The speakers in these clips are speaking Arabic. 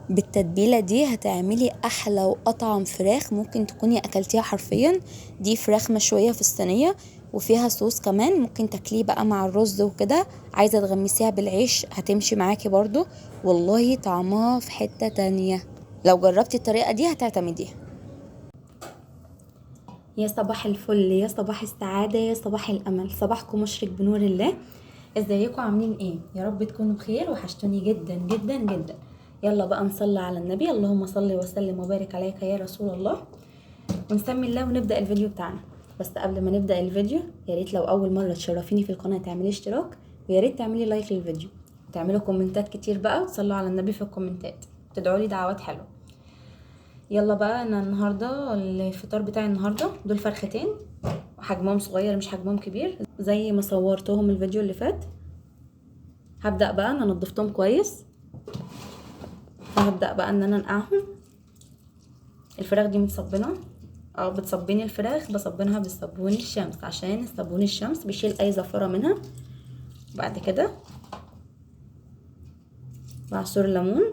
بالتتبيلة دي هتعملي احلى واطعم فراخ ممكن تكوني اكلتيها حرفيا. دي فراخ مشوية في الصينية وفيها صوص كمان، ممكن تاكليه بقى مع الرز وكده. عايزة تغمسيها بالعيش هتمشي معاكي برضو. والله طعمها في حتة تانية. لو جربتي الطريقة دي هتعتمديها. يا صباح الفل، يا صباح السعادة، يا صباح الأمل، صباحكم مشرق بنور الله. ازيكم عاملين ايه؟ يا رب تكونوا بخير، وحشتوني جدا جدا جدا. يلا بقى نصلي على النبي، اللهم صل وسلم وبارك عليك يا رسول الله. ونسمي الله ونبدأ الفيديو بتاعنا. بس قبل ما نبدأ الفيديو، يا ريت لو أول مرة تشرفيني في القناة تعملي اشتراك، ويا ريت تعملي لايك للفيديو، وتعملوا كومنتات كتير بقى، وتصلوا على النبي في الكومنتات، تدعوا لي دعوات حلوة. يلا بقى، انا النهارده الفطار بتاعي النهارده دول فرختين، حجمهم صغير مش حجمهم كبير زي ما صورتهم الفيديو اللي فات. هبدأ بقى، انا نضفتهم كويس، فهبدأ بقى ان انا انقعهم. الفراخ دي متصبنه، او بتصبني الفراخ بصبنها بالصابون الشمس، عشان صابون الشمس بيشيل اي زفره منها. بعد كده بعصر ليمون،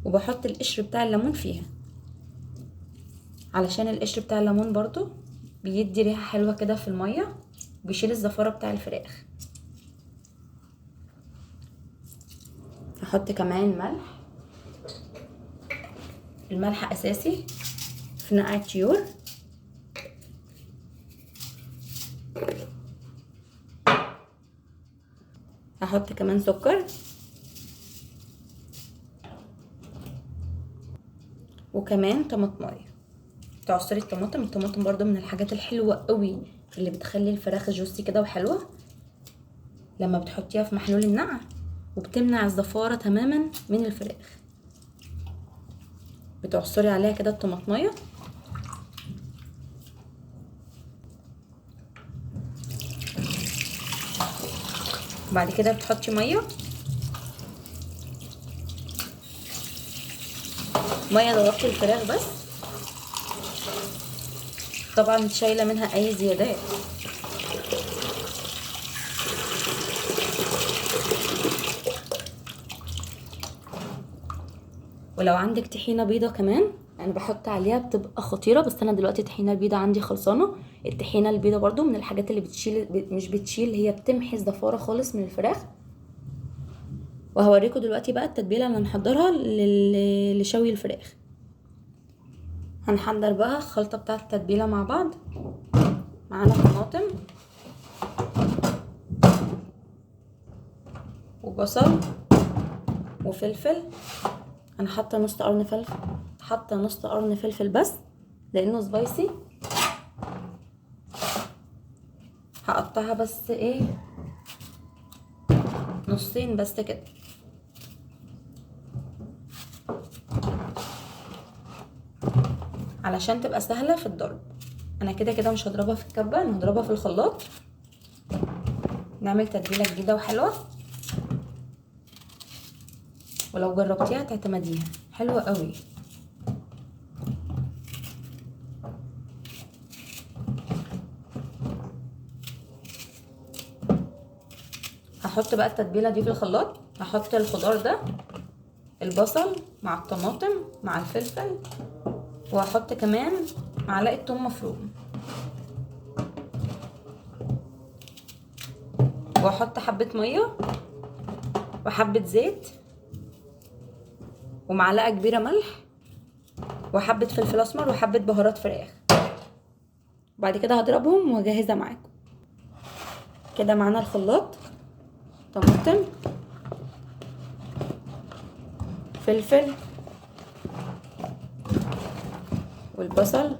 وبحط القشر بتاع الليمون فيها، علشان القشر بتاع الليمون برضو بيدي ريحه حلوه كده في الميه، بيشيل الزفاره بتاع الفراخ. هحط كمان ملح، الملح اساسي في نقع الطيور. هحط كمان سكر، وكمان طماطمايه. تعصري الطماطم برضو من الحاجات الحلوه قوي اللي بتخلي الفراخ جوسي كده وحلوه لما بتحطيها في محلول النقع، وبتمنع الزفاره تماما من الفراخ. بتعصري عليها كده الطماطمايه، وبعد كده بتحطي ميه تغطي الفراخ بس، طبعا شايله منها اي زيادات. ولو عندك طحينه بيضه كمان انا بحط عليها، بتبقى خطيره، بس انا دلوقتي الطحينه البيضه عندي خلصانه. الطحينه البيضه برضو من الحاجات اللي مش بتشيل، هي بتمحي الزفاره خالص من الفراخ. وهوريكم دلوقتي بقى التتبيله اللي هنحضرها لشوي الفراخ. هنحضر بقى الخلطه بتاعه التتبيله مع بعض. معانا طماطم وبصل وفلفل. انا حاطه نص قرن فلفل، حاطه نص قرن فلفل بس لانه سبايسي. هقطعها بس ايه، نصين بس كده، علشان تبقى سهله في الضرب. انا كده كده مش هضربها في الكبه، انا هضربها في الخلاط. نعمل تتبيله جديده وحلوه، ولو جربتيها تعتمديها، حلوه قوي. هحط بقى التتبيله دي في الخلاط. هحط الخضار ده، البصل مع الطماطم مع الفلفل، وهحط كمان معلقه توم مفروم، واحط حبه ميه وحبه زيت ومعلقه كبيره ملح وحبه فلفل اسمر وحبه بهارات فراخ. بعد كده هضربهم واجهزها معاكم. كده معانا الخلاط، طماطم، فلفل، والبصل،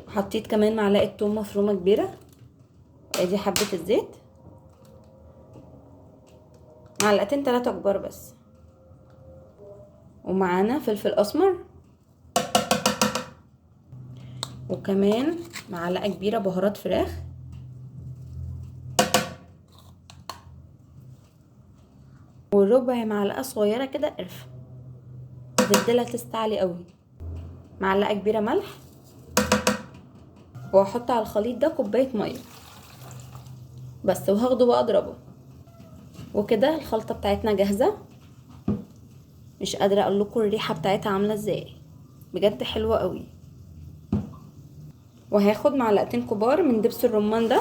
حطيت كمان معلقه توم مفرومه كبيره، ادي حبه الزيت، معلقتين 3 كبار بس، ومعانا فلفل اسمر، وكمان معلقه كبيره بهارات فراخ، وربع معلقه صغيره كده قرفه تديلها تست عالي قوي، معلقه كبيره ملح، وهحط على الخليط ده كوبايه ميه بس، وهاخده بقى اضربه. وكده الخلطه بتاعتنا جاهزه. مش قادره اقول لكم الريحه بتاعتها عامله ازاي، بجد حلوه قوي. وهاخد معلقتين كبار من دبس الرمان ده،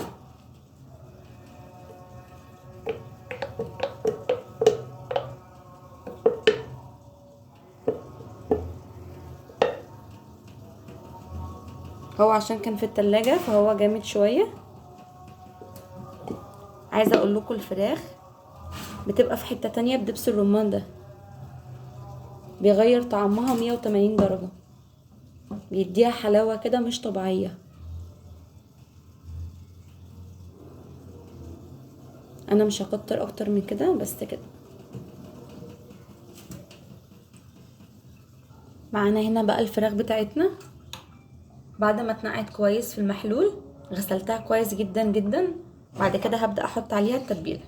هو عشان كان في التلاجة فهو جامد شويه. عايزه اقول لكم الفراخ بتبقى في حته تانية بدبس الرمان ده، بيغير طعمها 180 درجه، بيديها حلاوه كده مش طبيعيه. انا مش هكتر اكتر من كده، بس كده. معانا هنا بقى الفراخ بتاعتنا بعد ما اتنقعت كويس في المحلول، غسلتها كويس جدا جدا. بعد كده هبدأ احط عليها التتبيله.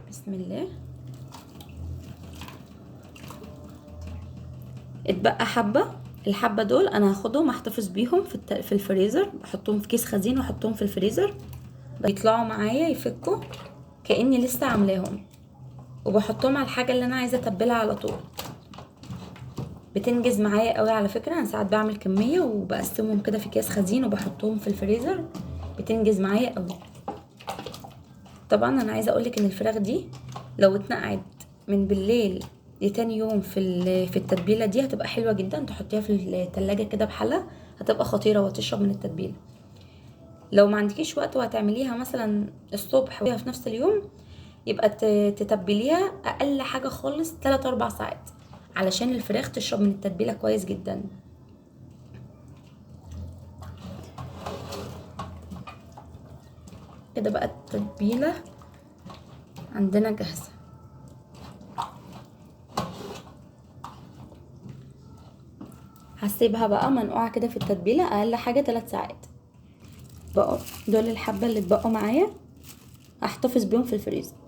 بسم الله. اتبقى حبه، الحبه دول انا هاخدهم احتفظ بيهم في الفريزر، بحطهم في كيس خزين واحطهم في الفريزر، بيطلعوا معايا يفكوا كأني لسه عاملاهم، وبحطهم على الحاجه اللي انا عايزه اتبلها على طول. بتنجز معايا قوي على فكره. انا ساعات بعمل كميه وبقسمهم كده في اكياس خزين وبحطهم في الفريزر، بتنجز معايا قوي. طبعا انا عايزه اقولك ان الفراخ دي لو اتنقعت من بالليل لتاني يوم في التتبيله دي هتبقى حلوه جدا. تحطيها في التلاجة كده بحله، هتبقى خطيره وتشرب من التتبيله. لو ما عندكيش وقت وهتعمليها مثلا الصبح في نفس اليوم، يبقى تتبليها اقل حاجه خالص 3-4 ساعات علشان الفراخ تشرب من التتبيله كويس جدا. كده بقى التتبيله عندنا جاهزه. هسيبها بقى منقوعه كده في التتبيله اقل حاجه 3 ساعات. بقى دول الحبه اللي اتبقوا معايا، هحتفظ بيهم في الفريزر.